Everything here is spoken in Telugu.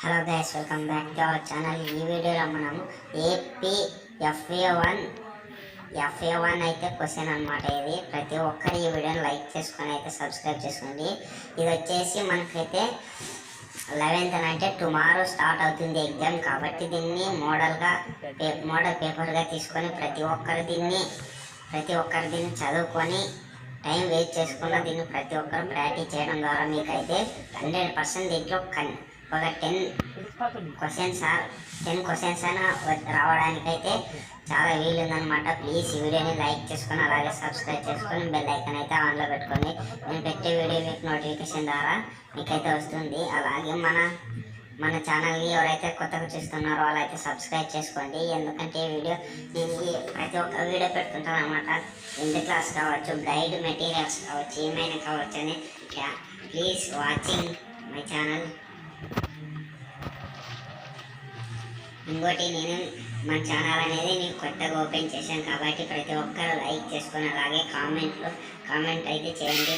Hello guys, welcome back to our channel. ఈ వీడియోలో మనము ఏపీ FA1 అయితే క్వశ్చన్ అనమాట. ఇది ప్రతి ఒక్కరు ఈ వీడియోని లైక్ చేసుకొని అయితే సబ్స్క్రైబ్ చేసుకోండి. ఇది వచ్చేసి మనకైతే 11th అంటే టుమారో స్టార్ట్ అవుతుంది ఎగ్జామ్, కాబట్టి దీన్ని మోడల్ పేపర్గా తీసుకొని ప్రతి ఒక్కరు దీన్ని చదువుకొని టైం వేస్ట్ చేసుకున్న దీన్ని ప్రతి ఒక్కరు ప్రాక్టీస్ చేయడం ద్వారా మీకైతే 100% దీంట్లో ఒక 10 క్వశ్చన్స్ అయినా రావడానికైతే చాలా వీలుందనమాట. ప్లీజ్ ఈ వీడియోని లైక్ చేసుకొని అలాగే సబ్స్క్రైబ్ చేసుకొని బెల్ ఐకాన్ అయితే ఆన్లో పెట్టుకోండి. నేను పెట్టే వీడియో మీకు నోటిఫికేషన్ ద్వారా మీకైతే వస్తుంది. అలాగే మన ఛానల్ని ఎవరైతే కొత్తగా చూస్తున్నారో వాళ్ళైతే సబ్స్క్రైబ్ చేసుకోండి. ఎందుకంటే ఈ వీడియో నేను ప్రతి ఒక్క వీడియో పెడుతుంటాను అనమాట. 10th క్లాస్ కావచ్చు, గైడ్ మెటీరియల్స్ కావచ్చు, ఏమైనా కావచ్చు అని. Please watching my channel. ఇంకోటి, నేను మన ఛానల్ అనేది నేను కొత్తగా ఓపెన్ చేశాను కాబట్టి ప్రతి ఒక్కరు లైక్ చేసుకొని అలాగే కామెంట్ అయితే చేయండి.